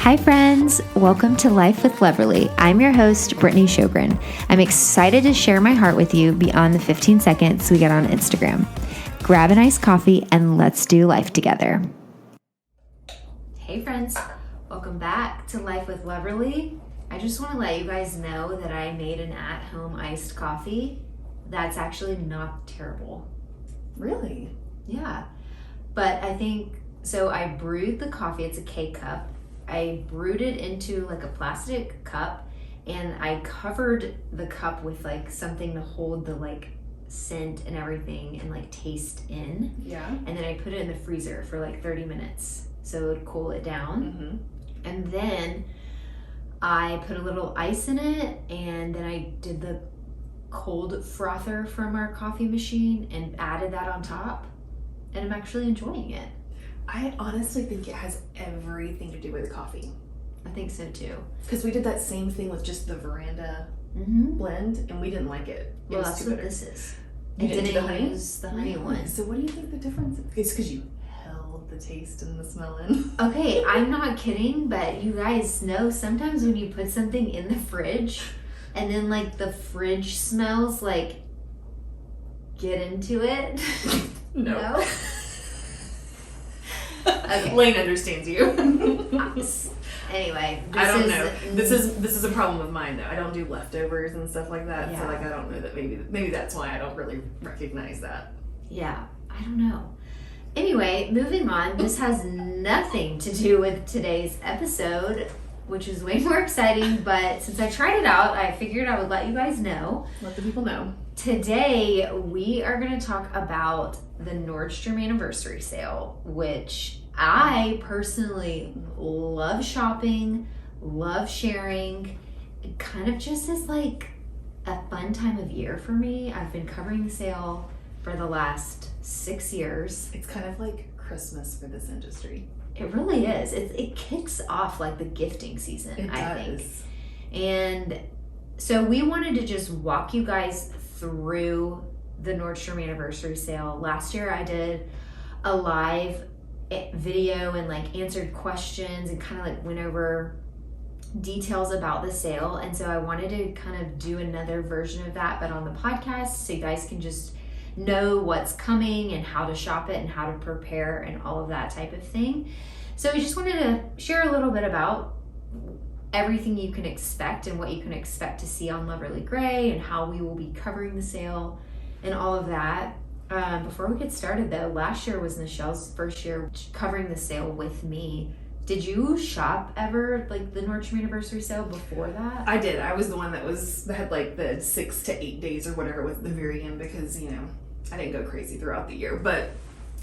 Hi friends, welcome to Life with Loverly. I'm your host, Brittany Sjogren. I'm excited to share my heart with you beyond the 15 seconds we get on Instagram. Grab an iced coffee and let's do life together. Hey friends, welcome back to Life with Loverly. I just want to let you guys know that I made an at-home iced coffee. That's actually not terrible. Really? Yeah, but I think, so I brewed the coffee, it's a K-cup. I brewed it into like a plastic cup and I covered the cup with like something to hold the like scent and everything and like taste in. Yeah. And then I put it in the freezer for like 30 minutes so it would cool it down. Mm-hmm. And then I put a little ice in it and then I did the cold frother from our coffee machine and added that on top. And I'm actually enjoying it. I honestly think it has everything to do with coffee. I think so too. Because we did that same thing with just the veranda blend, and we didn't like it. Well, that's what this is. You didn't use the honey one. So what do you think the difference is? It's because you held the taste and the smell in. Okay, I'm not kidding, but you guys know sometimes when you put something in the fridge and then like the fridge smells like get into it. No? Okay. Lane understands you. Anyway, I don't know. This is a problem of mine though. I don't do leftovers and stuff like that. Yeah. So like I don't know that maybe that's why I don't really recognize that. Yeah, I don't know. Anyway, moving on. This has nothing to do with today's episode, which is way more exciting, but since I tried it out, I figured I would let you guys know. Let the people know. Today, we are going to talk about the Nordstrom Anniversary sale, which I personally love shopping, love sharing. It kind of just is like a fun time of year for me. I've been covering the sale for the last 6 years. It's kind of like Christmas for this industry. It really is. It kicks off like the gifting season, I think. And so we wanted to just walk you guys through the Nordstrom Anniversary sale. Last year I did a live video and like answered questions and kind of like went over details about the sale. And so I wanted to kind of do another version of that, but on the podcast, so you guys can just know what's coming and how to shop it and how to prepare and all of that type of thing. So we just wanted to share a little bit about everything you can expect and what you can expect to see on Loverly Gray and how we will be covering the sale and all of that. Before we get started though, last year was Nichelle's first year covering the sale with me. Did you shop ever like the Nordstrom Anniversary sale before that? I did. I was the one that had like the 6 to 8 days or whatever with the very end because, you know, I didn't go crazy throughout the year, but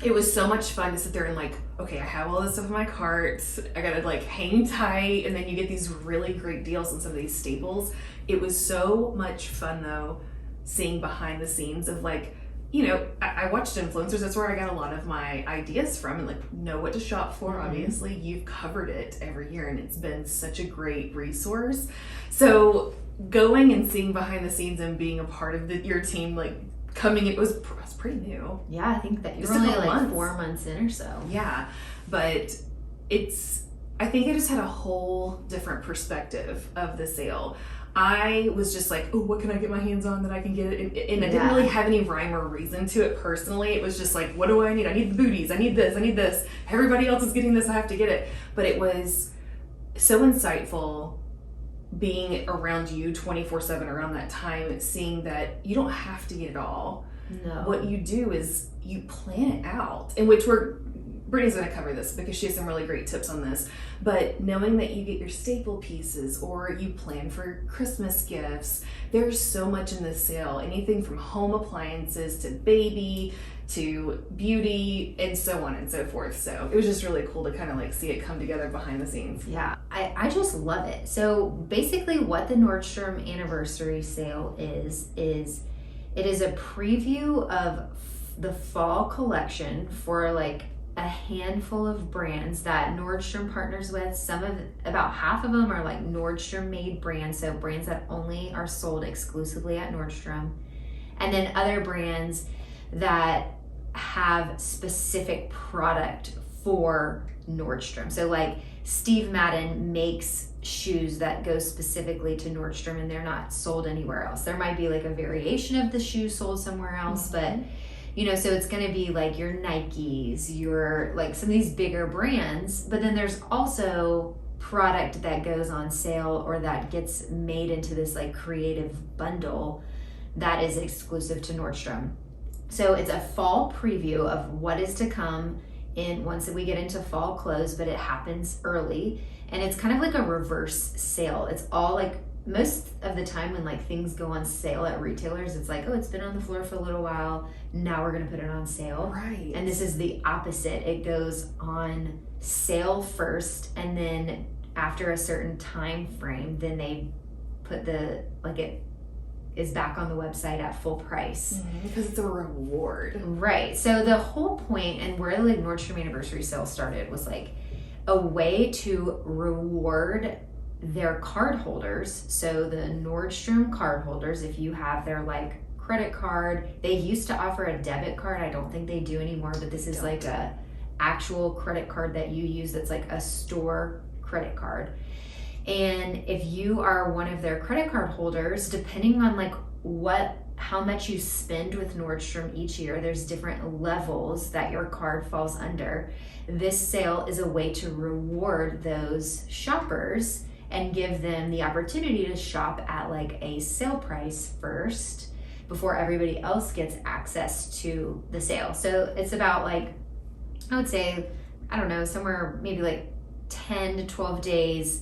it was so much fun to sit there and like, okay, I have all this stuff in my cart. I gotta like hang tight, and then you get these really great deals on some of these staples. It was so much fun though, seeing behind the scenes of like, you know, I watched influencers. That's where I got a lot of my ideas from and like know what to shop for. Obviously, you've covered it every year and it's been such a great resource. So going and seeing behind the scenes and being a part of your team, like coming, it was pretty new. Yeah, I think that you're only like 4 months in or so. Yeah, but I think I just had a whole different perspective of the sale. I was just like, oh, what can I get my hands on that I can get it? And I didn't really have any rhyme or reason to it personally. It was just like, what do I need? I need the booties. I need this. I need this. Everybody else is getting this. I have to get it. But it was so insightful being around you 24/7 around that time, seeing that you don't have to get it all. No. What you do is you plan it out, in which Brittany's going to cover this because she has some really great tips on this, but knowing that you get your staple pieces or you plan for Christmas gifts, there's so much in this sale, anything from home appliances to baby to beauty and so on and so forth. So it was just really cool to kind of like see it come together behind the scenes. Yeah, I just love it. So basically what the Nordstrom Anniversary sale is it is a preview of the fall collection for like a handful of brands that Nordstrom partners with. About half of them are like Nordstrom made brands, so brands that only are sold exclusively at Nordstrom. And then other brands that have specific product for Nordstrom. So like Steve Madden makes shoes that go specifically to Nordstrom and they're not sold anywhere else. There might be like a variation of the shoe sold somewhere else, but you know, so it's going to be like your Nikes, your like some of these bigger brands, but then there's also product that goes on sale or that gets made into this like creative bundle that is exclusive to Nordstrom. So it's a fall preview of what is to come in once we get into fall clothes, but it happens early and it's kind of like a reverse sale. It's all like most of the time when like things go on sale at retailers, it's like, oh, it's been on the floor for a little while, now we're gonna put it on sale. Right. And this is the opposite. It goes on sale first, and then after a certain time frame, then they put the, like it is back on the website at full price. Because it's a reward. Right. So the whole point and where the like Nordstrom Anniversary sale started was like a way to reward their card holders. So the Nordstrom card holders, if you have their like credit card, they used to offer a debit card. I don't think they do anymore, but this is like a actual credit card that you use that's like a store credit card. And if you are one of their credit card holders, depending on like how much you spend with Nordstrom each year, there's different levels that your card falls under. This sale is a way to reward those shoppers and give them the opportunity to shop at like a sale price first before everybody else gets access to the sale. So it's about like, I would say, I don't know, somewhere maybe like 10 to 12 days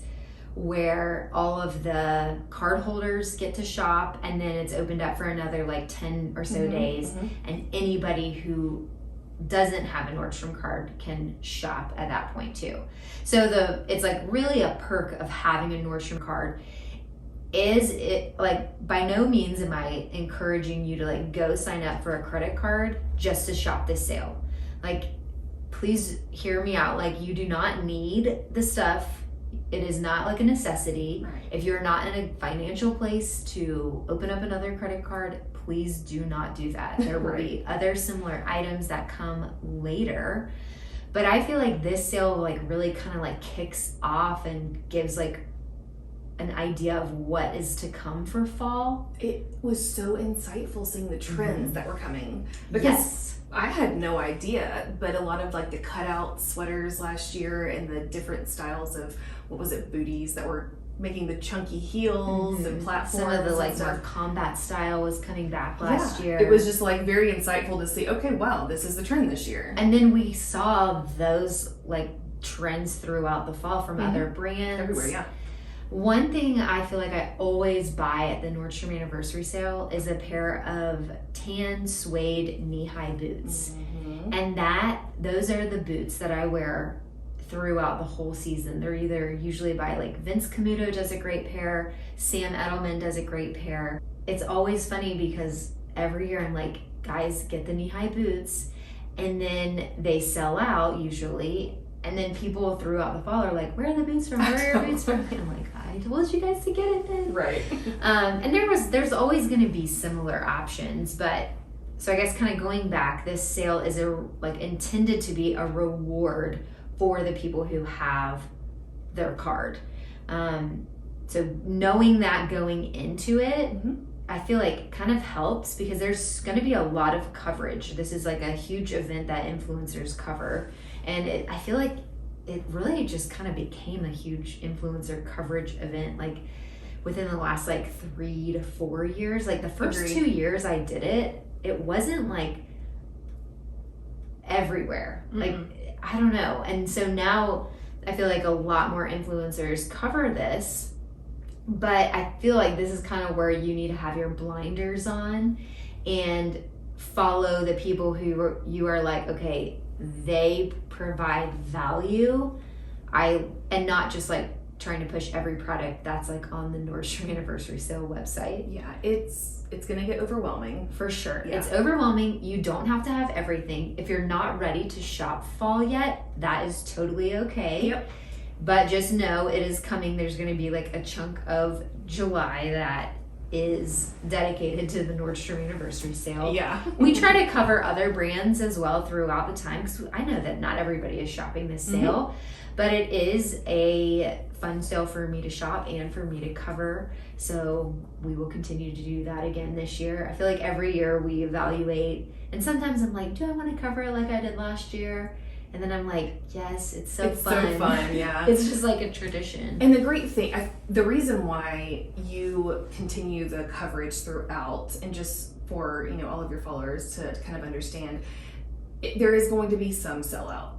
where all of the card holders get to shop, and then it's opened up for another like 10 or so days, and anybody who doesn't have a Nordstrom card can shop at that point too. So it's like really a perk of having a Nordstrom card. Is it like, by no means am I encouraging you to like go sign up for a credit card just to shop this sale. Like, please hear me out. Like, you do not need the stuff. It is not like a necessity. Right. If you're not in a financial place to open up another credit card, please do not do that. There will be other similar items that come later. But I feel like this sale like really kind of like kicks off and gives like an idea of what is to come for fall. It was so insightful seeing the trends that were coming. Because I had no idea, but a lot of like the cutout sweaters last year and the different styles of, what was it, booties that were making the chunky heels and platforms. Some of the like more combat style was coming back last year. It was just like very insightful to see, okay, wow, this is the trend this year. And then we saw those like trends throughout the fall from other brands. Everywhere, yeah. One thing I feel like I always buy at the Nordstrom Anniversary sale is a pair of tan suede knee-high boots. And those are the boots that I wear throughout the whole season. They're either usually by like Vince Camuto does a great pair, Sam Edelman does a great pair. It's always funny because every year I'm like, guys, get the knee-high boots, and then they sell out usually. And then people throughout the fall are like, where are the boots from? Where are your boots from? And I'm like, I told you guys to get it then. Right. And there's always going to be similar options. But so I guess kind of going back, this sale is intended to be a reward for the people who have their card. So knowing that going into it, I feel like kind of helps because there's going to be a lot of coverage. This is like a huge event that influencers cover. And I feel like it really just kind of became a huge influencer coverage event, like within the last like 3 to 4 years. Like the first 2 years I did it, it wasn't like everywhere. Like, I don't know. And so now I feel like a lot more influencers cover this, but I feel like this is kind of where you need to have your blinders on and follow the people who you are like, okay, they provide value. And not just like trying to push every product that's like on the Nordstrom Anniversary sale website. Yeah, it's gonna get overwhelming. For sure. Yeah. It's overwhelming. You don't have to have everything. If you're not ready to shop fall yet, that is totally okay. Yep. But just know it is coming. There's gonna be like a chunk of July that is dedicated to the Nordstrom Anniversary sale. Yeah. We try to cover other brands as well throughout the time, because I know that not everybody is shopping this sale, but it is a fun sale for me to shop and for me to cover. So we will continue to do that again this year. I feel like every year we evaluate, and sometimes I'm like, do I want to cover it like I did last year? And then I'm like, yes, it's so fun. It's so fun, yeah. It's just like a tradition. And the great thing, the reason why you continue the coverage throughout, and just for, you know, all of your followers to kind of understand, there is going to be some sellout.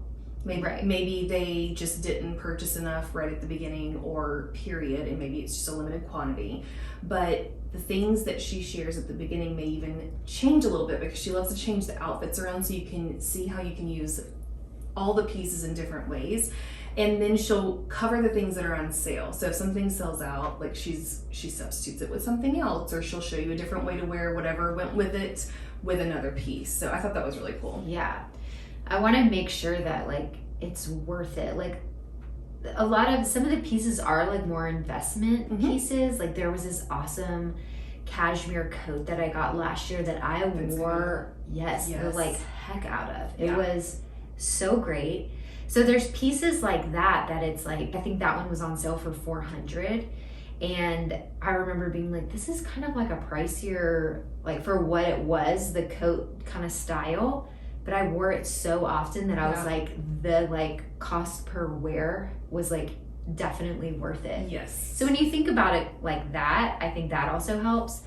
Maybe they just didn't purchase enough right at the beginning, or period, and maybe it's just a limited quantity. But the things that she shares at the beginning may even change a little bit, because she loves to change the outfits around so you can see how you can use all the pieces in different ways. And then she'll cover the things that are on sale. So if something sells out, like she substitutes it with something else, or she'll show you a different way to wear whatever went with it with another piece. So I thought that was really cool. Yeah. I want to make sure that like it's worth it. Like some of the pieces are like more investment pieces. Like there was this awesome cashmere coat that I got last year that I wore the like heck out of. It was so great. So there's pieces like that it's like, I think that one was on sale for $400, and I remember being like, this is kind of like a pricier, like for what it was, the coat kind of style, but I wore it so often that I was like, the like cost per wear was like definitely worth it. Yes. So when you think about it like that, I think that also helps.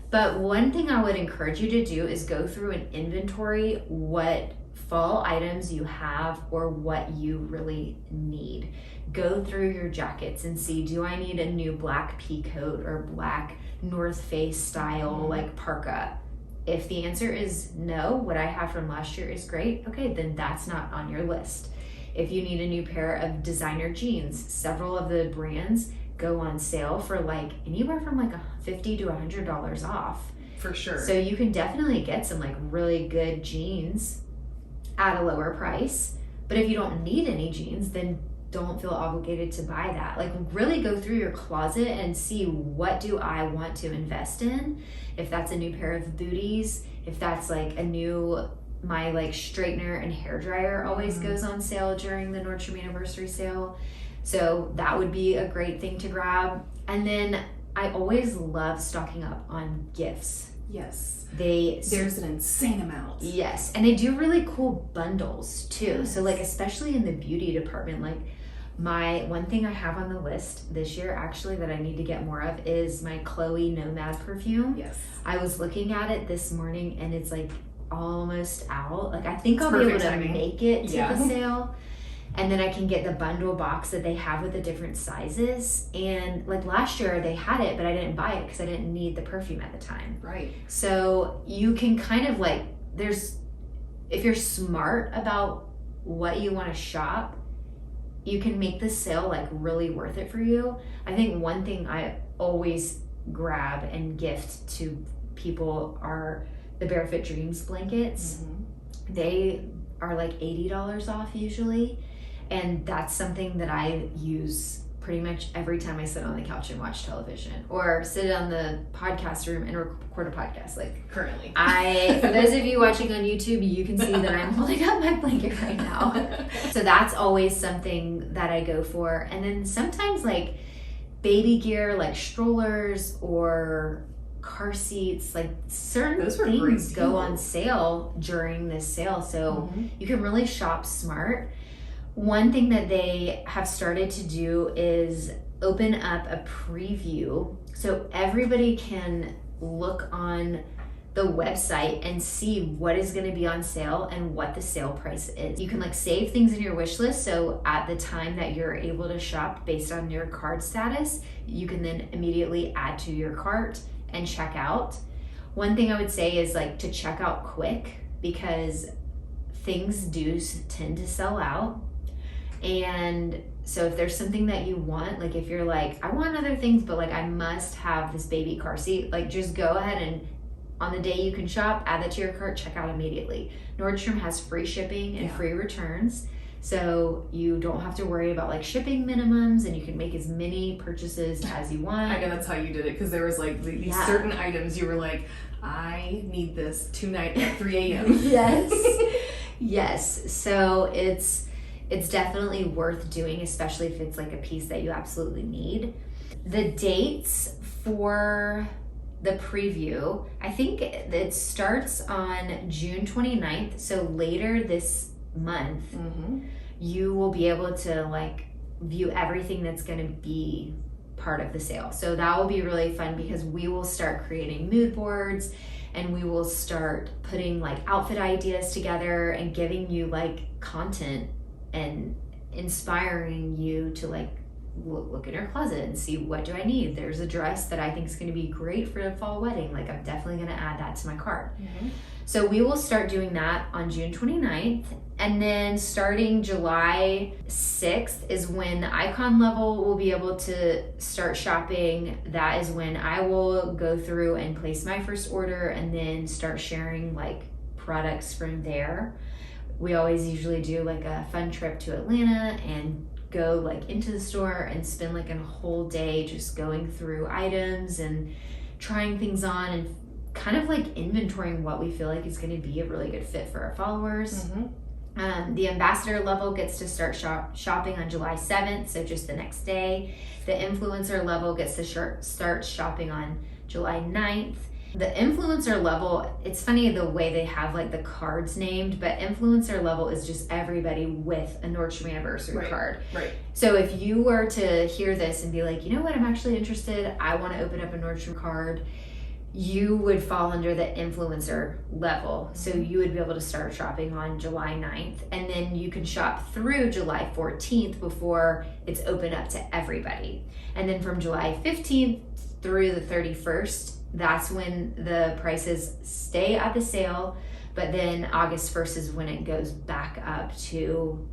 But one thing I would encourage you to do is go through and inventory what fall items you have or what you really need. Go through your jackets and see, do I need a new black pea coat or black North Face style like parka? If the answer is no, what I have from last year is great, okay, then that's not on your list. If you need a new pair of designer jeans, several of the brands go on sale for like anywhere from like $50 to $100 off. For sure. So you can definitely get some like really good jeans at a lower price. But if you don't need any jeans, then don't feel obligated to buy that. Like really go through your closet and see, what do I want to invest in? If that's a new pair of booties, if that's like my like straightener and hair dryer always goes on sale during the Nordstrom Anniversary sale. So that would be a great thing to grab. And then I always love stocking up on gifts. Yes. There's an insane amount. Yes. And they do really cool bundles too. Yes. So like, especially in the beauty department, like my one thing I have on the list this year actually that I need to get more of is my Chloe Nomad perfume. Yes. I was looking at it this morning and it's like almost out. Like I think I'll be able to make it to the sale. And then I can get the bundle box that they have with the different sizes. And like last year they had it, but I didn't buy it because I didn't need the perfume at the time. Right. So you can kind of like, if you're smart about what you want to shop, you can make the sale like really worth it for you. I think one thing I always grab and gift to people are the Barefoot Dreams blankets. They are like $80 off usually. And that's something that I use pretty much every time I sit on the couch and watch television or sit on the podcast room and record a podcast. Like currently, for those of you watching on YouTube, you can see that I'm holding up my blanket right now. So that's always something that I go for. And then sometimes like baby gear, like strollers or car seats, like certain things go on sale during this sale. So you can really shop smart. One thing that they have started to do is open up a preview so everybody can look on the website and see what is going to be on sale and what the sale price is. You can like save things in your wish list, so at the time that you're able to shop based on your card status, you can then immediately add to your cart and check out. One thing I would say is like to check out quick, because things do tend to sell out. And so if there's something that you want, like if you're like, I want other things, but like I must have this baby car seat, like just go ahead and on the day you can shop, add that to your cart, check out immediately. Nordstrom has free shipping and free returns. So you don't have to worry about like shipping minimums, and you can make as many purchases as you want. I know that's how you did it, because there was like these certain items you were like, I need this tonight at 3 a.m. Yes. So it's definitely worth doing, especially if it's like a piece that you absolutely need. The dates for the preview, I think it starts on June 29th. So later this month, you will be able to like view everything that's going to be part of the sale. So that will be really fun, because we will start creating mood boards, and we will start putting like outfit ideas together and giving you like content and inspiring you to like look in your closet and see, what do I need? There's a dress that I think is going to be great for a fall wedding. Like, I'm definitely going to add that to my cart. So we will start doing that on June 29th. And then starting July 6th is when the icon level will be able to start shopping. That is when I will go through and place my first order, and then start sharing like products from there. We always usually do like a fun trip to Atlanta and go like into the store and spend like a whole day just going through items and trying things on, and kind of like inventorying what we feel like is going to be a really good fit for our followers. The ambassador level gets to start shopping on July 7th, so just the next day. The influencer level gets to start shopping on July 9th. The influencer level, it's funny the way they have like the cards named, but influencer level is just everybody with a Nordstrom Anniversary card. So if you were to hear this and be like, you know what, I'm actually interested, I want to open up a Nordstrom card, you would fall under the influencer level. So you would be able to start shopping on July 9th, and then you can shop through July 14th before it's open up to everybody. And then from July 15th through the 31st, that's when the prices stay at the sale, but then August 1st is when it goes back up to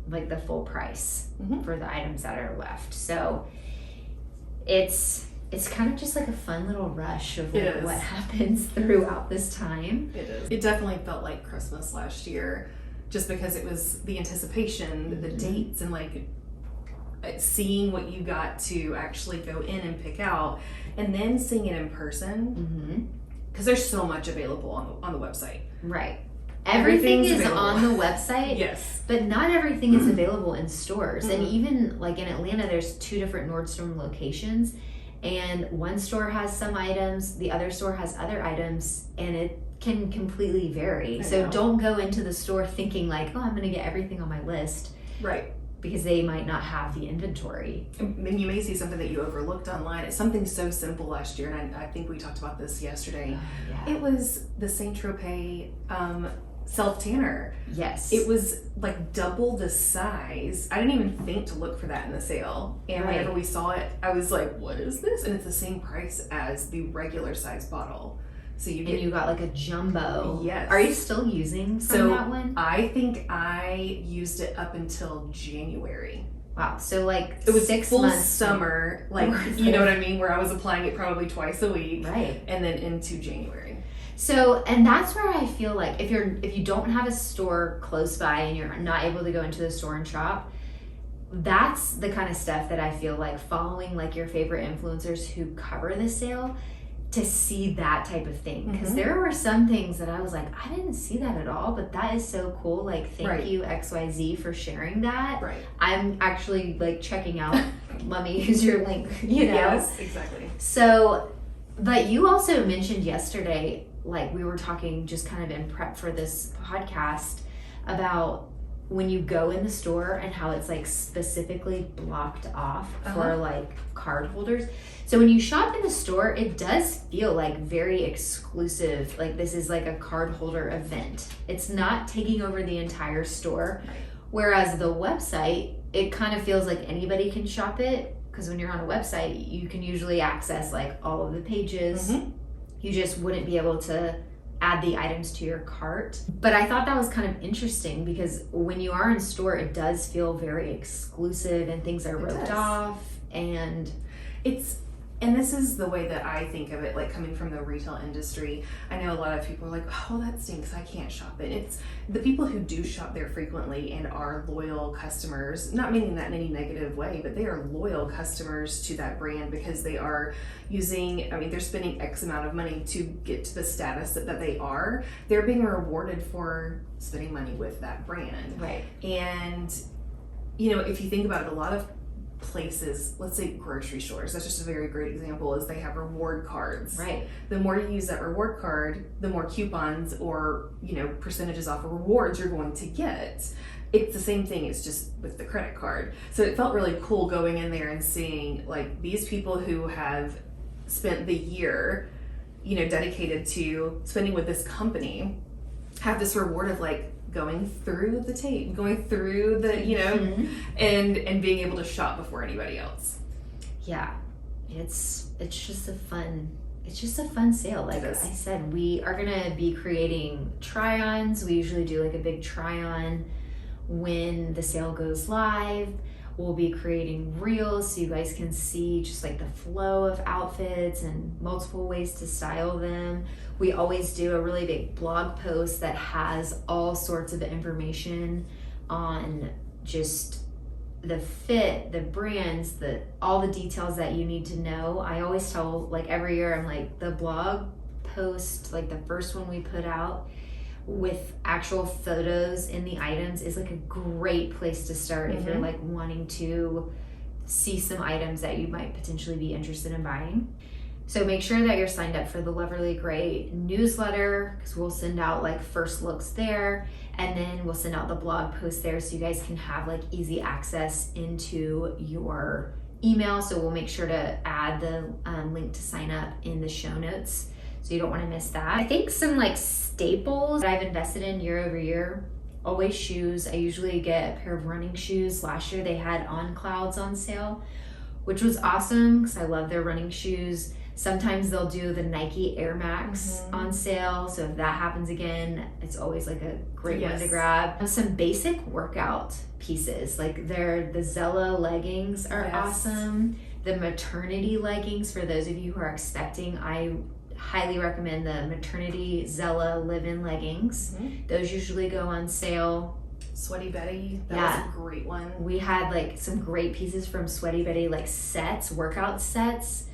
like the full price for the items that are left. So it's kind of just like a fun little rush of like what happens throughout this time. It is. It definitely felt like Christmas last year, just because it was the anticipation, the dates, and like seeing what you got to actually go in and pick out, and then seeing it in person, because there's so much available on the website. Everything is on the website, but not everything is available in stores. And even like in Atlanta, there's 2 different Nordstrom locations, and one store has some items, the other store has other items, and it can completely vary. So don't go into the store thinking like, oh, I'm going to get everything on my list. Because they might not have the inventory. And you may see something that you overlooked online. It's something so simple last year, and I think we talked about this yesterday. It was the Saint Tropez self-tanner. It was like double the size. I didn't even think to look for that in the sale. And whenever we saw it, I was like, what is this? And it's the same price as the regular size bottle. So you got like a jumbo. Are you still using that one? I think I used it up until January. Wow. So like it was 6 full months summer, like you know what I mean, where I was applying it probably twice a week. And then into January. So, and that's where I feel like if you don't have a store close by and you're not able to go into the store and shop, that's the kind of stuff that I feel like following like your favorite influencers who cover the sale, to see that type of thing. Because there were some things that I was like, I didn't see that at all, but that is so cool. Like, thank you XYZ for sharing that. I'm actually like checking out, let me use your link, you know? Yes, exactly. So, but you also mentioned yesterday, like we were talking just kind of in prep for this podcast, about when you go in the store and how it's like specifically blocked off for like card holders. So when you shop in the store, it does feel like very exclusive. Like this is like a card holder event. It's not taking over the entire store. Whereas the website, it kind of feels like anybody can shop it, because when you're on a website, you can usually access like all of the pages. You just wouldn't be able to add the items to your cart. But I thought that was kind of interesting, because when you are in store, it does feel very exclusive and things are roped off, and And this is the way that I think of it, like coming from the retail industry. I know a lot of people are like, oh, that stinks, I can't shop it. It's the people who do shop there frequently and are loyal customers, not meaning that in any negative way, but they are loyal customers to that brand because they are using, I mean, they're spending X amount of money to get to the status that they are. They're being rewarded for spending money with that brand. Right. And, you know, if you think about it, a lot of places, let's say grocery stores, that's just a very great example, is they have reward cards. Right. The more you use that reward card, the more coupons or, you know, percentages off of rewards you're going to get. It's the same thing, it's just with the credit card. So it felt really cool going in there and seeing like these people who have spent the year, you know, dedicated to spending with this company have this reward of like going through the tape, going through the, you know, and being able to shop before anybody else. Yeah, it's just a fun sale. Like I said, we are gonna be creating try-ons. We usually do like a big try-on when the sale goes live. We'll be creating reels so you guys can see just like the flow of outfits and multiple ways to style them. We always do a really big blog post that has all sorts of information on just the fit, the brands, all the details that you need to know. I always tell, like every year, I'm like, the blog post, like the first one we put out with actual photos in the items is like a great place to start if you're like wanting to see some items that you might potentially be interested in buying. So make sure that you're signed up for the Loverly Gray newsletter, because we'll send out like first looks there, and then we'll send out the blog post there so you guys can have like easy access into your email. So we'll make sure to add the link to sign up in the show notes, so you don't want to miss that. I think some like staples that I've invested in year over year, always shoes. I usually get a pair of running shoes. Last year they had On Clouds on sale, which was awesome because I love their running shoes. Sometimes they'll do the Nike Air Max on sale. So if that happens again, it's always like a great one to grab. Some basic workout pieces, like the Zella leggings are awesome. The maternity leggings, for those of you who are expecting, I highly recommend the maternity Zella live-in leggings. Those usually go on sale. Sweaty Betty, that was a great one. We had like some great pieces from Sweaty Betty, like sets, workout sets.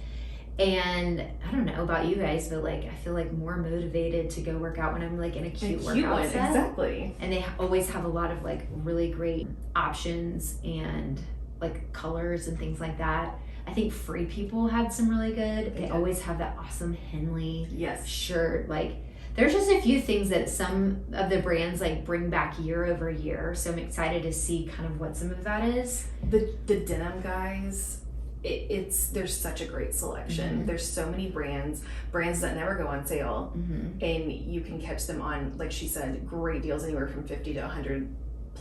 And I don't know about you guys, but like I feel like more motivated to go work out when I'm like in a cute workout set. Exactly. And they always have a lot of like really great options and like colors and things like that. I think Free People had some really good. They always have that awesome Henley shirt. Like there's just a few things that some of the brands like bring back year over year. So I'm excited to see kind of what some of that is. The denim guys, there's such a great selection. There's so many brands that never go on sale, and you can catch them on, like she said, great deals anywhere from $50 to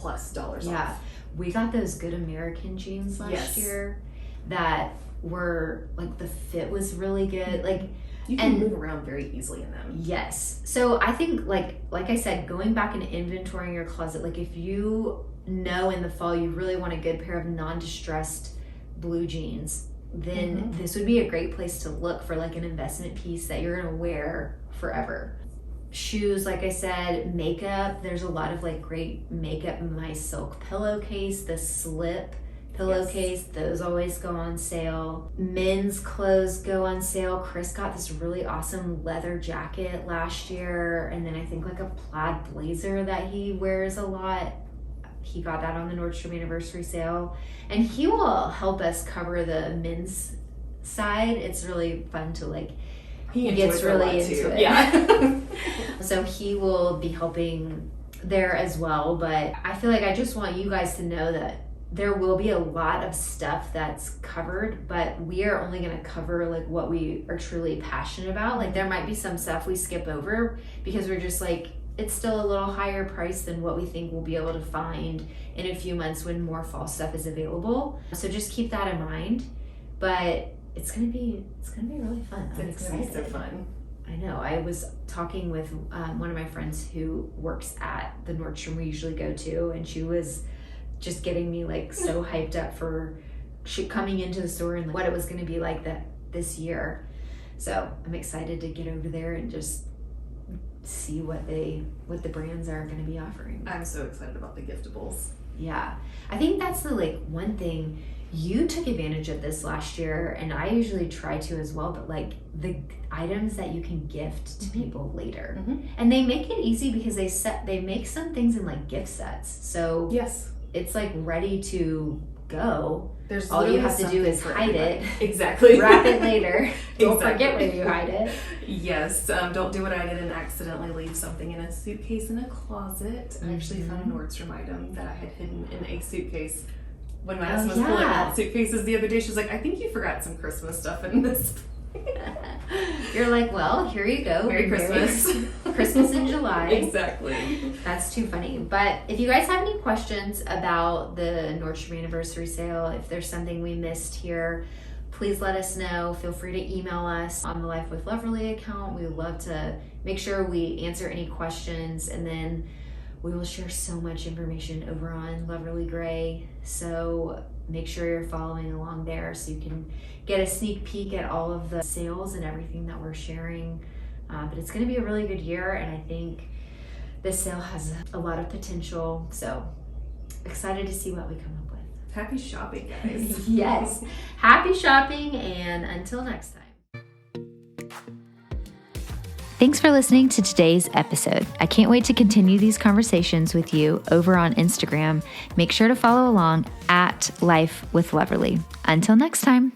$100+ off. We got those Good American jeans last year that were like, the fit was really good. Like you can move around very easily in them. Yes. So I think like I said, going back and inventorying your closet, like if you know in the fall you really want a good pair of non-distressed blue jeans, then this would be a great place to look for like an investment piece that you're gonna wear forever. Shoes, like I said, makeup, there's a lot of like great makeup. My silk pillowcase, the slip pillowcase, those always go on sale. Men's clothes go on sale. Chris got this really awesome leather jacket last year, and then I think like a plaid blazer that he wears a lot. He got that on the Nordstrom Anniversary sale, and he will help us cover the men's side. It's really fun to like, he gets really into it. Yeah. So he will be helping there as well. But I feel like I just want you guys to know that there will be a lot of stuff that's covered, but we are only going to cover like what we are truly passionate about. Like there might be some stuff we skip over because we're just like, it's still a little higher price than what we think we'll be able to find in a few months when more fall stuff is available. So just keep that in mind. But it's gonna be really fun. I'm excited. It's gonna be so fun. I know. I was talking with one of my friends who works at the Nordstrom we usually go to, and she was just getting me like so hyped up for coming into the store and like, what it was gonna be like that this year. So I'm excited to get over there and just see what the brands are going to be offering. I'm so excited about the giftables. Yeah, I think that's the one thing. You took advantage of this last year, and I usually try to as well, but the items that you can gift to people later. And they make it easy because they make some things in gift sets. So yes, it's ready to go. There's all you have to do is hide it. Exactly. Wrap it later. Don't forget where you hide it. Yes. Don't do what I did and accidentally leave something in a suitcase in a closet. I actually found a Nordstrom item that I had hidden in a suitcase. When my husband was pulling out suitcases the other day, she was like, I think you forgot some Christmas stuff in this. You're like, well, here you go. Merry Christmas. Christmas in July. Exactly. That's too funny. But if you guys have any questions about the Nordstrom Anniversary sale, if there's something we missed here, please let us know. Feel free to email us on the Life with Loverly account. We would love to make sure we answer any questions, and then we will share so much information over on Loverly Gray. So make sure you're following along there so you can get a sneak peek at all of the sales and everything that we're sharing. But it's going to be a really good year, and I think this sale has a lot of potential. So excited to see what we come up with. Happy shopping, guys. Yes. Happy shopping, and until next time. Thanks for listening to today's episode. I can't wait to continue these conversations with you over on Instagram. Make sure to follow along at Life with Loverly. Until next time.